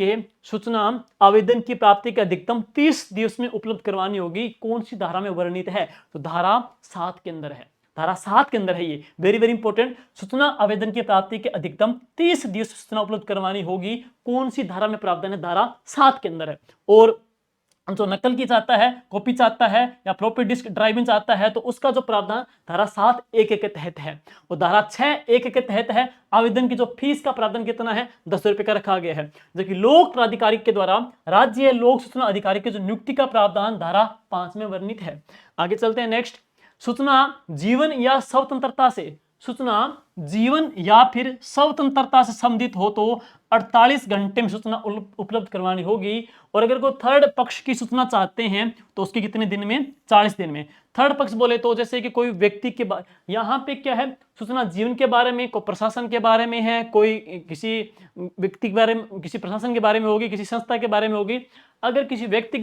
के अधिकतम 30 दिवस में उपलब्ध करवानी होगी। कौन सी धारा में वर्णित है? तो धारा 7 के अंदर है, धारा 7 के अंदर है। ये वेरी वेरी इंपॉर्टेंट। सूचना आवेदन की प्राप्ति के अधिकतम 30 दिवस सूचना उपलब्ध करवानी होगी। कौन सी धारा में प्रावधान है? धारा 7 के अंदर है। और जो नकल की चाहता है, कॉपी चाहता है या फ्लॉपी डिस्क ड्राइविंग चाहता है तो उसका जो प्रावधान धारा 7(1) के तहत है। और धारा 6(1) के तहत है, आवेदन की जो फीस का प्रावधान कितना है? 10 रुपए का रखा गया है। जबकि लोक प्राधिकारी के द्वारा राज्य लोक सूचना अधिकारी की जो नियुक्ति का प्रावधान धारा 5 में वर्णित है। आगे चलते हैं। नेक्स्ट, सूचना जीवन या स्वतंत्रता से सूचना जीवन या फिर स्वतंत्रता से संबंधित हो तो 48 घंटे में सूचना उपलब्ध करवानी होगी। और अगर कोई थर्ड पक्ष की सूचना चाहते हैं तो उसकी कितने दिन में? 40 दिन में। थर्ड पक्ष बोले तो जैसे कि कोई व्यक्ति के यहाँ पे क्या है, सूचना जीवन के बारे में, कोई प्रशासन के बारे में है, कोई किसी व्यक्ति के बारे में, किसी प्रशासन के बारे में होगी, किसी संस्था के बारे में होगी। अगर किसी व्यक्ति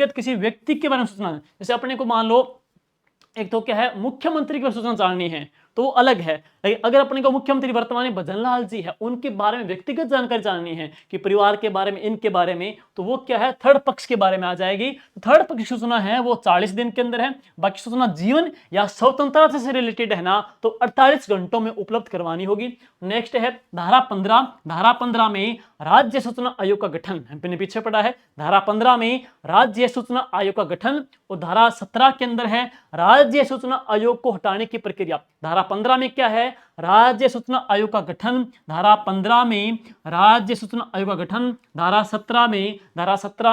के बारे में सूचना, जैसे अपने को मान लो एक तो क्या है, मुख्यमंत्री की सूचना जाननी है तो वो अलग है। लेकिन अगर अपने को मुख्यमंत्री वर्तमान में भजन लाल जी है, उनके बारे में व्यक्तिगत जानकारी जाननी है कि परिवार के बारे में, इनके बारे में, तो वो क्या है, थर्ड पक्ष के बारे में आ जाएगी। तो थर्ड पक्ष की सूचना है वो 40 दिन के अंदर है। बाकी सूचना जीवन या स्वतंत्रता से रिलेटेड है ना, तो 48 घंटों में उपलब्ध करवानी होगी। नेक्स्ट है धारा 15। धारा 15 में राज्य सूचना आयोग का गठन, हमने पीछे पढ़ा है। धारा 15 में राज्य सूचना आयोग का गठन, और धारा 17 के अंदर है राज्य सूचना आयोग को हटाने की प्रक्रिया। धारा 15 में क्या है, राज्य सूचना आयोग का गठन। धारा 15 में राज्य सूचना आयोग का गठन। धारा 17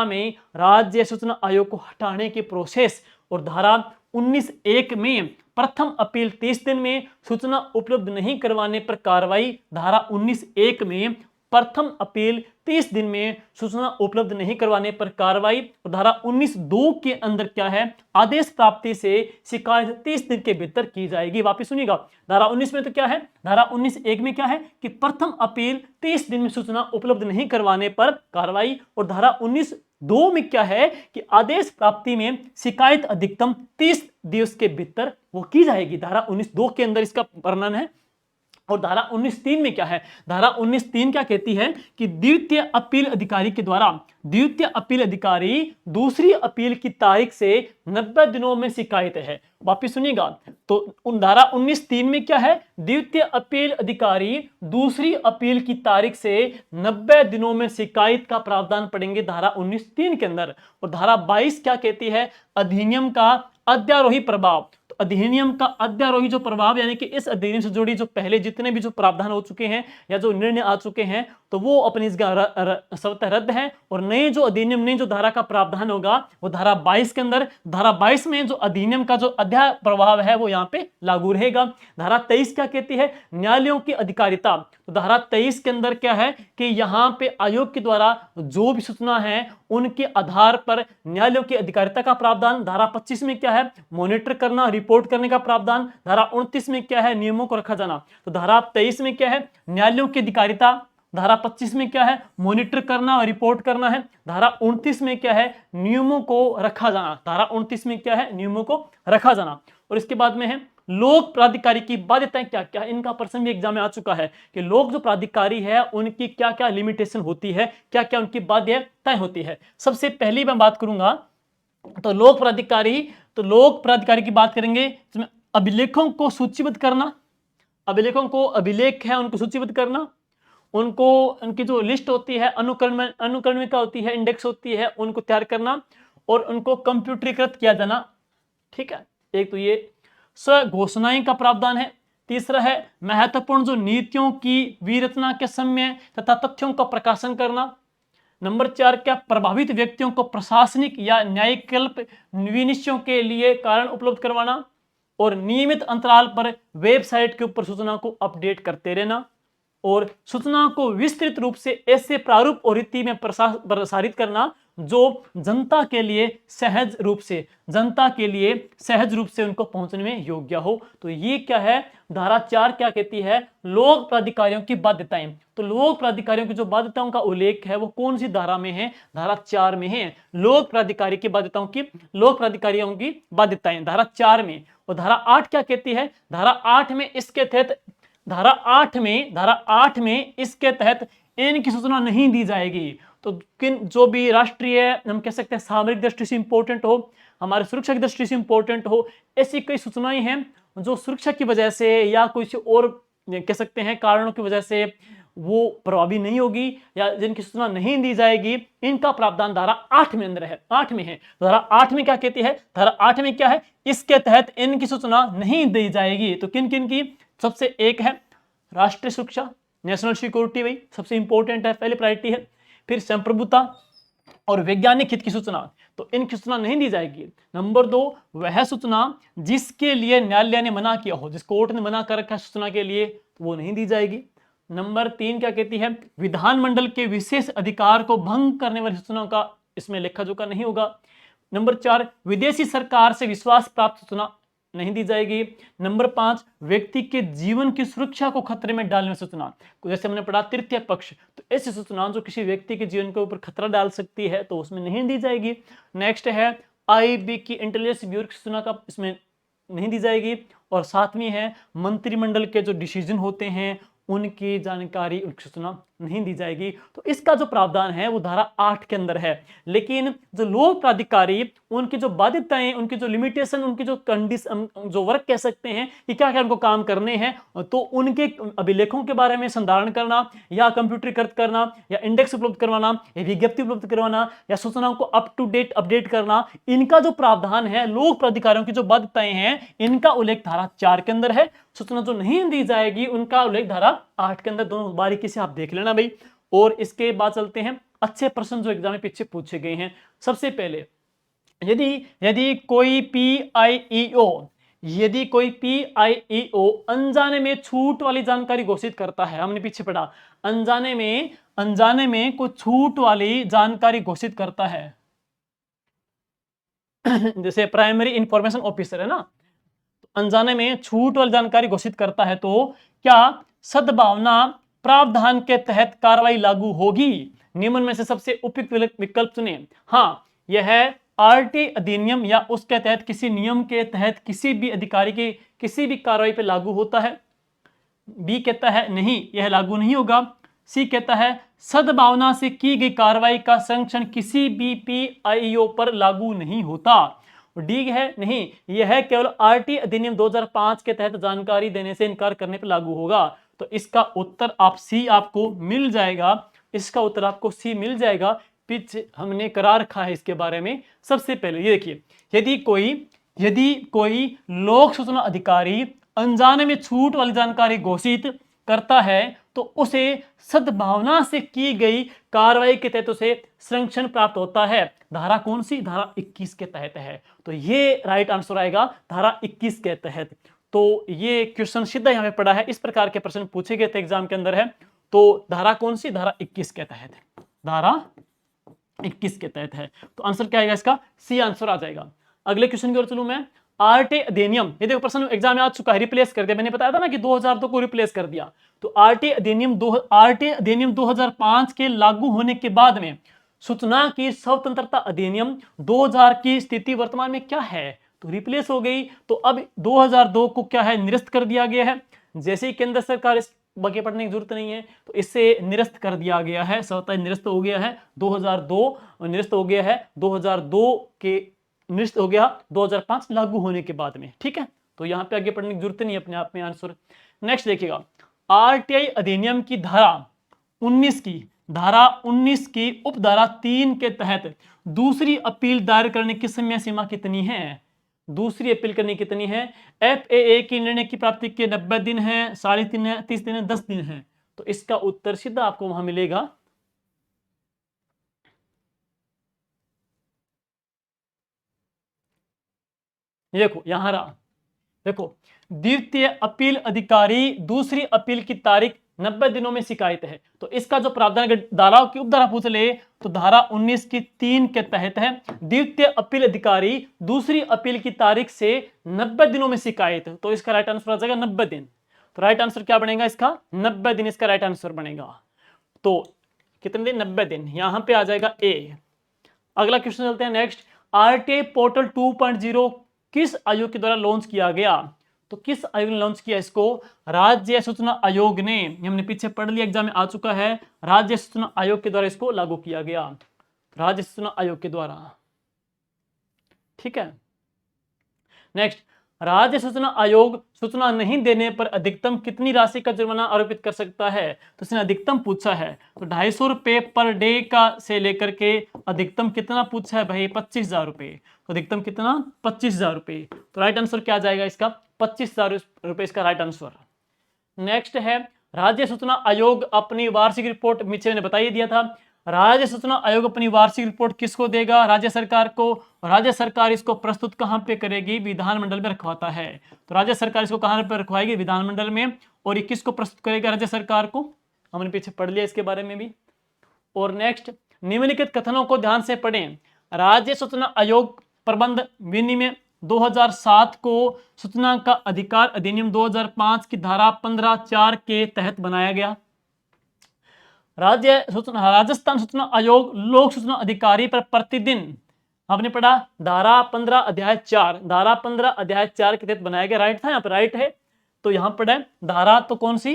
में राज्य सूचना आयोग को हटाने की प्रोसेस। और धारा 19(1) में प्रथम अपील 30 दिन में, सूचना उपलब्ध नहीं करवाने पर कार्रवाई। धारा 19(1) में प्रथम अपील 30 दिन में, सूचना उपलब्ध नहीं करवाने पर कार्रवाई। और धारा 19(2) के अंदर क्या है, आदेश प्राप्ति से शिकायत 30 दिन के भीतर की जाएगी। वापिस सुनिएगा, धारा 19 में तो क्या है, धारा 19(1) में क्या है कि प्रथम अपील 30 दिन में सूचना उपलब्ध नहीं करवाने पर कार्रवाई। और धारा 19(2) में क्या है कि आदेश प्राप्ति में शिकायत अधिकतम 30 दिवस के भीतर वो की जाएगी। धारा 19(2) के अंदर इसका वर्णन है। और धारा 19(3) में क्या है, धारा 19(3) क्या कहती है कि द्वितीय अपील अधिकारी के द्वारा, द्वितीय अपील अधिकारी दूसरी अपील की तारीख से 90 दिनों में शिकायत है। वापिस सुनिएगा, तो धारा 19(3) में क्या है, द्वितीय अपील अधिकारी दूसरी अपील की तारीख से 90 दिनों में शिकायत का प्रावधान पड़ेंगे धारा 19(3) के अंदर। और धारा 22 क्या कहती है, अधिनियम का अध्यारोही प्रभाव। तो अधिनियम का अध्यारोही जो प्रभाव, यानी कि इस अधिनियम से जुड़ी जो पहले जितने भी जो प्रावधान हो चुके हैं या जो निर्णय आ चुके हैं, तो वो अपनी इस स्वतः रद्द है। और नए जो अधिनियम, नई जो धारा का प्रावधान होगा वो धारा 22 के अंदर, धारा 22 में जो अधिनियम का जो अध्याय प्रभाव है वो यहाँ पे लागू रहेगा। धारा 23 क्या कहती है, न्यायालयों की अधिकारिता। तो धारा 23 के अंदर क्या है कि यहाँ पे आयोग के द्वारा जो भी सूचना है उनके आधार पर न्यायालयों की अधिकारिता का प्रावधान। धारा 25 में क्या है, मॉनिटर करना, रिपोर्ट करने का प्रावधान। धारा 29 में क्या है, नियमों को रखा जाना। तो धारा 23 में क्या है, न्यायालयों की अधिकारिता। धारा 25 में क्या है, मॉनिटर करना और रिपोर्ट करना है। धारा 29 में क्या है, नियमों को रखा जाना। धारा 29 में क्या है, नियमों को रखा जाना। और इसके बाद में है लोक प्राधिकारी की बाध्यताएं क्या क्या। इनका प्रश्न भी एग्जाम में आ चुका है कि लोक जो प्राधिकारी है उनकी क्या क्या लिमिटेशन होती है, क्या क्या उनकी बाध्यताएं होती है। सबसे पहली मैं बात करूंगा तो लोक प्राधिकारी की बात करेंगे, इसमें अभिलेखों को सूचीबद्ध करना, अभिलेखों को, अभिलेख है उनको सूचीबद्ध करना, उनको, उनकी जो लिस्ट होती है, अनुक्रमिका होती है, इंडेक्स होती है, उनको तैयार करना और उनको कंप्यूटरीकृत किया जाना। ठीक है, एक तो ये स्वघोषणाएं का प्रावधान है। तीसरा है महत्वपूर्ण जो नीतियों की विरचना के समय तथा तथ्यों का प्रकाशन करना। नंबर 4 क्या, प्रभावित व्यक्तियों को प्रशासनिक या न्यायिक विनिश्चयों के लिए कारण उपलब्ध करवाना। और नियमित अंतराल पर वेबसाइट के ऊपर सूचना को अपडेट करते रहना। और सूचना को विस्तृत रूप से ऐसे प्रारूप और रीति में प्रसारित करना जो जनता के लिए सहज रूप से उनको पहुंचने में योग्य हो। तो ये क्या है, धारा 4 क्या कहती है, लोक प्राधिकारियों की बाध्यताएं। तो लोक प्राधिकारियों की जो बाध्यताओं का उल्लेख है वो कौन सी धारा में है, धारा 4 में है। लोक प्राधिकारियों की बाध्यताएं धारा 4 में। और धारा 8 क्या कहती है, धारा 8 में इसके तहत, धारा 8 में इसके तहत इनकी सूचना नहीं दी जाएगी। तो किन, जो भी राष्ट्रीय, हम कह सकते हैं सामरिक दृष्टि से इंपॉर्टेंट हो, हमारे सुरक्षा की दृष्टि से इंपॉर्टेंट हो, ऐसी कई सूचनाएं हैं जो सुरक्षा की वजह से या कुछ और कह सकते हैं कारणों की वजह से वो प्रभावी नहीं होगी या जिनकी सूचना नहीं दी जाएगी, इनका प्रावधान धारा 8 में अंदर है, 8 में है। धारा 8 में क्या कहती है, धारा 8 में क्या है, इसके तहत इनकी सूचना नहीं दी जाएगी। तो किन किन की, सबसे एक है राष्ट्रीय सुरक्षा, नेशनल सिक्योरिटी, वही सबसे इंपॉर्टेंट है, पहले प्रायोरिटी है। फिर संप्रभुता और वैज्ञानिक हित की सूचना। तो इनकी सूचना नहीं दी जाएगी। नंबर 2, वह सूचना जिसके लिए न्यायालय ने मना किया हो, जिस कोर्ट ने मना कर रखा है सूचना के लिए, तो वो नहीं दी जाएगी। नंबर 3 क्या कहती है, विधानमंडल के विशेष अधिकार को भंग करने वाली सूचना का इसमें लेखा जोखा नहीं होगा। नंबर 4, विदेशी सरकार से विश्वास प्राप्त सूचना नहीं दी जाएगी। नंबर 5, व्यक्ति के जीवन की सुरक्षा को खतरे में डालने वाली सूचना, जैसे हमने पढ़ा तृतीय पक्ष, तो ऐसी सूचना जो किसी व्यक्ति के जीवन के ऊपर खतरा डाल सकती है तो उसमें नहीं दी जाएगी। नेक्स्ट है आईबी की इंटेलिजेंस ब्यूरो की सूचना का इसमें नहीं दी जाएगी। और सातवीं है मंत्रिमंडल के जो डिसीजन होते हैं उनकी जानकारी, उनकी सूचना नहीं दी जाएगी। तो इसका जो प्रावधान है वो धारा 8 के अंदर है। लेकिन जो लोक प्राधिकारी, उनकी जो बाध्यताएं, उनकी जो लिमिटेशन, उनकी जो कंडीशन, जो वर्क कह सकते हैं कि क्या क्या उनको काम करने हैं, तो उनके अभिलेखों के बारे में संधारण करना या कंप्यूटरीकृत करना या इंडेक्स उपलब्ध करवाना या विज्ञप्ति उपलब्ध करवाना या सूचनाओं को अप टू डेट अपडेट करना, इनका जो प्रावधान है, लोक प्राधिकारियों की जो बाध्यताएं हैं, इनका उल्लेख धारा 4 के अंदर है। सूचना जो नहीं दी जाएगी उनका उल्लेख धारा 8 के अंदर। दोनों बारीकी से आप देख लेना भाई। और इसके बाद चलते हैं अच्छे प्रश्न जो एग्जाम में पीछे पूछे गए हैं। सबसे पहले, यदि कोई पीआईईओ अनजाने में छूट वाली जानकारी घोषित करता है, हमने पीछे पढ़ा अनजाने में कोई छूट वाली जानकारी घोषित करता है जैसे प्राइमरी इंफॉर्मेशन ऑफिसर है ना, अनजाने में छूट वाली जानकारी घोषित करता है, तो क्या सद्भावना प्रावधान के तहत कार्रवाई लागू होगी? निम्न में से सबसे उपयुक्त विकल्प चुनें। हाँ, यह आरटी अधिनियम या उसके तहत किसी नियम के तहत किसी भी अधिकारी की किसी भी कार्रवाई पर लागू होता है। बी कहता है नहीं, यह लागू नहीं होगा। सी कहता है सद्भावना से की गई कार्रवाई का संरक्षण किसी भी पीआईओ पर लागू नहीं होता। डी है नहीं, यह केवल आरटी अधिनियम 2005 के तहत जानकारी देने से इनकार करने पर लागू होगा। तो इसका उत्तर आप सी आपको मिल जाएगा, इसका उत्तर आपको सी मिल जाएगा। पीछे हमने करा रखा है इसके बारे में। सबसे पहले ये देखिए, यदि कोई लोक सूचना अधिकारी अनजाने में छूट वाली जानकारी घोषित करता है तो उसे सद्भावना से की गई कार्रवाई के तहत उसे संरक्षण प्राप्त होता है। धारा कौन सी? धारा 21 के तहत है। तो ये राइट आंसर आएगा धारा 21 के तहत। तो ये क्वेश्चन सीधा यहाँ पे पड़ा है, इस प्रकार के प्रश्न पूछे गए थे एग्जाम के अंदर है। तो धारा कौन सी? धारा 21 के तहत है, धारा 21 के तहत है। तो आंसर क्या आएगा इसका? सी आंसर आ जाएगा। अगले क्वेश्चन की ओर चलूं मैं। आरटी अधिनियम, ये देखो प्रश्न एग्जाम में आ चुका है, रिप्लेस कर दिया। मैंने बताया था ना कि 2002 को रिप्लेस कर दिया। तो आरटी अधिनियम 2005 के लागू होने के बाद में सूचना की स्वतंत्रता अधिनियम 2000 की स्थिति वर्तमान में क्या है? तो रिप्लेस हो गई। तो अब 2002 को क्या है? निरस्त कर दिया गया है। जैसे ही केंद्र सरकार इस बाकी पढ़ने की जरूरत नहीं है तो इससे निरस्त कर दिया गया है, स्वतः निरस्त हो गया है। 2002 निरस्त हो गया है, 2002 के निरस्त हो गया 2005 लागू होने के बाद में। ठीक है, तो यहां पे आगे पढ़ने की जरूरत नहीं है, अपने आप में आंसर। नेक्स्ट देखिएगा, आरटीआई अधिनियम की धारा 19 की उपधारा 3 के तहत दूसरी अपील दायर करने की समय सीमा कितनी है? दूसरी अपील करनी कितनी है? एफएए की निर्णय की प्राप्ति के 90 दिन है, 3.5 है, 30 दिन है, 10 दिन है। तो इसका उत्तर सीधा आपको वहां मिलेगा देखो यहां रहा, देखो द्वितीय अपील अधिकारी दूसरी अपील की तारीख 90 दिनों में शिकायत है। तो इसका जो प्रावधान धाराओं की उपधारा पूछ ले तो धारा 19 की 3 के तहत है, द्वितीय अपील अधिकारी दूसरी अपील की तारीख से 90 दिनों में शिकायत। तो इसका राइट आंसर आ जाएगा 90 दिन। तो राइट आंसर क्या बनेगा इसका? 90 दिन इसका राइट आंसर बनेगा। तो कितने दिन? 90 दिन। यहां पे आ जाएगा ए। अगला क्वेश्चन चलते हैं नेक्स्ट। आरटीआई पोर्टल 2.0 किस आयोग के द्वारा लॉन्च किया गया? तो किस आयोग ने लॉन्च किया इसको? राज्य सूचना आयोग ने। हमने पीछे पढ़ लिया, एग्जाम में आ चुका है। राज्य सूचना आयोग के द्वारा इसको लागू किया गया, राज्य सूचना आयोग के द्वारा। ठीक है, नेक्स्ट, राज्य सूचना आयोग सूचना नहीं देने पर अधिकतम कितनी राशि का जुर्माना आरोपित कर सकता है? तो इसने अधिकतम पूछा है, तो 250 रुपए पर डे का से लेकर के अधिकतम कितना पूछा है भाई? 25,000 रुपए। तो अधिकतम कितना? 25,000 रुपए। तो राइट आंसर क्या आ जाएगा इसका? 25,000 रुपए इसका राइट आंसर। नेक्स्ट है, राज्य सूचना आयोग अपनी वार्षिक रिपोर्ट नीचे मैंने बता ही दिया था। राज्य सूचना आयोग अपनी वार्षिक रिपोर्ट किसको देगा? राज्य सरकार को। राज्य सरकार इसको प्रस्तुत कहां पे करेगी? विधानमंडल में रखवाता है। तो राज्य सरकार इसको कहां पर रखवाएगी? विधानमंडल में। और ये किसको प्रस्तुत करेगा? राज्य सरकार को। हमने पीछे पढ़ लिया इसके बारे में भी। और नेक्स्ट, निम्नलिखित कथनों को ध्यान से पढ़ें। राज्य सूचना आयोग प्रबंध विनिमय 2007 को सूचना का अधिकार अधिनियम 2005 की धारा 15(4) के तहत बनाया गया। राजस्थान सूचना आयोग लोक सूचना अधिकारी पर प्रतिदिन, आपने पढ़ा धारा 15 अध्याय 4, धारा 15 अध्याय 4 के तहत बनाया गया। राइट था यहाँ पर, राइट है। तो यहाँ पर धारा तो कौन सी?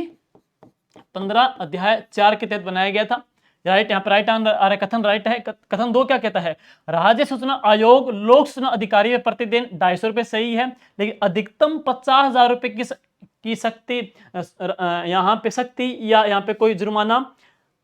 15 अध्याय 4 के तहत बनाया गया था। राइट, यहाँ पर राइट आ रहा है, कथन राइट है। कथन 2 क्या कहता है? राज्य सूचना आयोग लोक सूचना अधिकारी में प्रतिदिन 250 रुपए सही है, लेकिन अधिकतम 50,000 रुपए की सख्ती यहाँ पे सख्ती या यहाँ पे कोई जुर्माना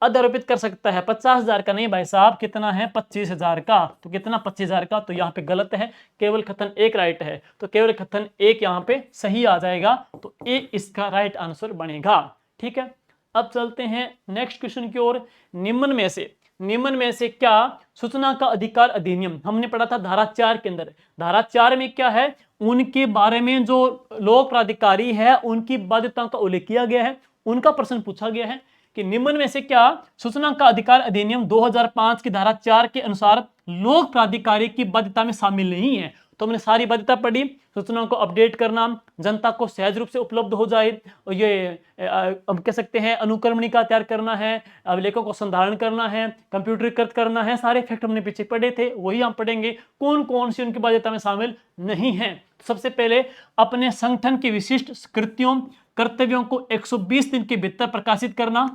अध्यारोपित कर सकता है। 50,000 का नहीं भाई साहब, कितना है? 25,000 का। तो कितना? 25,000 का। तो यहाँ पे गलत है, केवल कथन 1 राइट है। तो केवल कथन 1 यहाँ पे सही आ जाएगा। तो ए इसका राइट आंसर बनेगा। ठीक है, अब चलते हैं नेक्स्ट क्वेश्चन की ओर। निम्न में से क्या सूचना का अधिकार अधिनियम, हमने पढ़ा था धारा 4 के अंदर। धारा 4 में क्या है? उनके बारे में जो लोक प्राधिकारी है उनकी बाध्यताओं का उल्लेख किया गया है। उनका प्रश्न पूछा गया है कि निम्न में से क्या सूचना का अधिकार अधिनियम 2005 की धारा 4 के अनुसार लोक प्राधिकारी की बाध्यता में शामिल नहीं है। तो हमने सारी बाध्यता पढ़ी। सूचनाओं को अपडेट करना, जनता को सहज रूप से उपलब्ध हो जाए, ये हम कह सकते हैं अनुक्रमणिका तैयार करना है, अभिलेखों को संधारण करना है, कंप्यूटरीकृत करना है। सारे फैक्ट हमने पीछे पढ़े थे, वही हम पढ़ेंगे। कौन कौन सी उनकी बाध्यता में शामिल नहीं है? सबसे पहले, अपने संगठन की विशिष्ट कृत्यों कर्तव्यों को 120 दिन के भीतर प्रकाशित करना।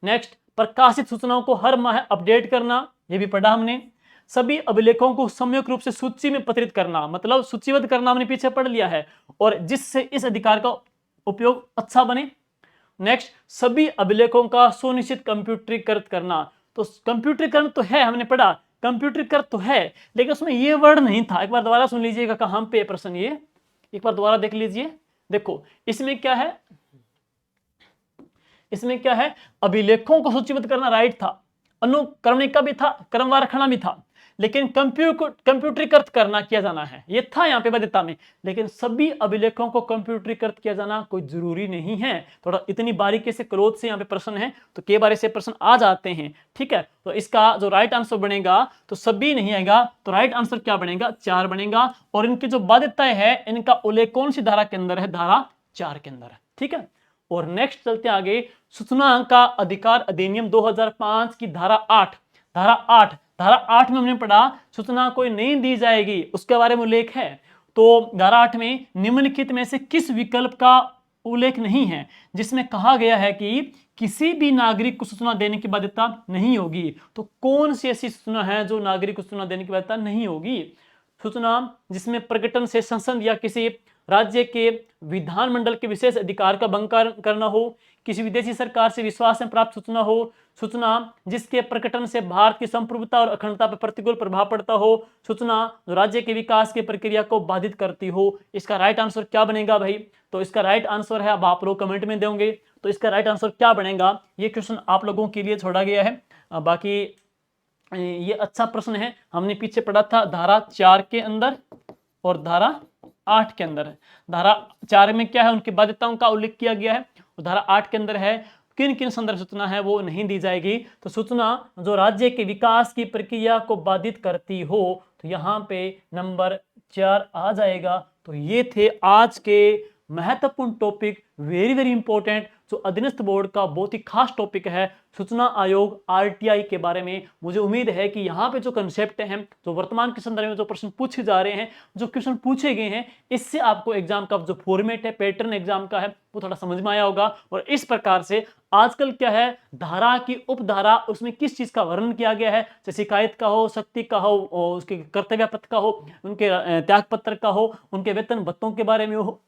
नेक्स्ट, प्रकाशित सूचनाओं को हर माह अपडेट करना, ये भी पढ़ा हमने। सभी अभिलेखों को सम्यक रूप से सूची में पत्रित करना, मतलब सूचीबद्ध करना हमने पीछे पढ़ लिया है, और जिससे इस अधिकार का उपयोग अच्छा बने। नेक्स्ट, सभी अभिलेखों का सुनिश्चित कंप्यूटरीकृत करना। तो कंप्यूटरीकरण तो है, हमने पढ़ा कंप्यूटरीकृत तो है, लेकिन उसमें ये वर्ड नहीं था। एक बार दोबारा सुन लीजिएगा, कहां पे प्रश्न, ये एक बार दोबारा देख लीजिए। देखो इसमें क्या है, इसमें क्या है? अभिलेखों को सूचीबद्ध करना राइट था, अनुक्रमणिका भी था, क्रमवार रखना भी था, लेकिन कंप्यूटरीकृत करना किया जाना है, ये था यहाँ पे बाध्यता में। लेकिन सभी अभिलेखों को कंप्यूटरीकृत किया जाना कोई जरूरी नहीं है। थोड़ा इतनी बारीकी से क्लोज से यहाँ पे प्रश्न है, तो के बारे से प्रश्न आ जाते हैं। ठीक है, तो इसका जो राइट आंसर बनेगा, तो सभी नहीं आएगा, तो राइट आंसर क्या बनेगा? 4 बनेगा। और इनकी जो बाध्यताएं है, इनका उल्लेख कौन सी धारा के अंदर है? धारा 4 के अंदर है। ठीक है, और नेक्स्ट चलते आगे। सूचना का अधिकार अधिनियम 2005 की धारा 8, धारा 8 में हमने पढ़ा सूचना कोई नहीं दी जाएगी, उसके बारे में उल्लेख है। तो धारा 8 में निम्नलिखित में से किस विकल्प का उल्लेख नहीं है, जिसमें कहा गया है कि किसी भी नागरिक को सूचना देने की बाध्यता नहीं होगी? तो कौन सी ऐसी सूचना है जो नागरिक को सूचना देने की बाध्यता नहीं होगी? सूचना जिसमें प्रकटन से संसद या किसी राज्य के विधानमंडल के विशेष अधिकार का भंग करना हो, किसी विदेशी सरकार से विश्वास में प्राप्त सूचना हो, सूचना जिसके प्रकटन से भारत की संप्रभुता और अखंडता पर प्रतिकूल प्रभाव पड़ता हो, सूचना जो राज्य के विकास की प्रक्रिया को बाधित करती हो। इसका राइट आंसर क्या बनेगा भाई? तो इसका राइट आंसर है, अब आप लोग कमेंट में देंगे, तो इसका राइट आंसर क्या बनेगा? ये क्वेश्चन आप लोगों के लिए छोड़ा गया है। बाकी ये अच्छा प्रश्न है, हमने पीछे पढ़ा था धारा 4 के अंदर और धारा 8 के अंदर है। धारा 4 में क्या है? उनकी बाध्यताओं का उल्लेख किया गया है, और धारा 8 के अंदर है किन किन संदर्भ सूचना है वो नहीं दी जाएगी। तो सूचना जो राज्य के विकास की प्रक्रिया को बाधित करती हो, तो यहाँ पे नंबर 4 आ जाएगा। तो ये थे आज के महत्वपूर्ण टॉपिक, वेरी वेरी इंपॉर्टेंट, जो अधीनस्थ बोर्ड का बहुत ही खास टॉपिक है, सूचना आयोग आरटीआई के बारे में। मुझे उम्मीद है कि यहाँ पे जो कंसेप्ट हैं, जो वर्तमान के संदर्भ में जो प्रश्न पूछे जा रहे हैं, जो क्वेश्चन पूछे गए हैं, इससे आपको एग्जाम का जो फॉर्मेट है, पैटर्न एग्जाम का है, वो थोड़ा समझ में आया होगा। और इस प्रकार से आजकल क्या है, धारा की उपधारा, उसमें किस चीज का वर्णन किया गया है, चाहे शिकायत का हो, शक्ति का हो, उसके कर्तव्य पत्र का हो, उनके त्याग पत्र का हो, उनके वेतन भत्तों के बारे में हो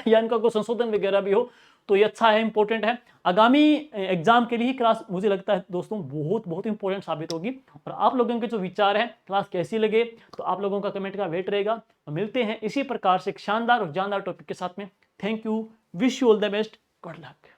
या इनका कोई संशोधन वगैरह भी हो, तो ये अच्छा है, इंपॉर्टेंट है। आगामी एग्जाम के लिए क्लास मुझे लगता है दोस्तों बहुत बहुत इंपॉर्टेंट साबित होगी। और आप लोगों के जो विचार हैं, क्लास कैसी लगे, तो आप लोगों का कमेंट का वेट रहेगा। मिलते हैं इसी प्रकार से एक शानदार और जानदार टॉपिक के साथ में। Thank you, wish you all the best, good luck.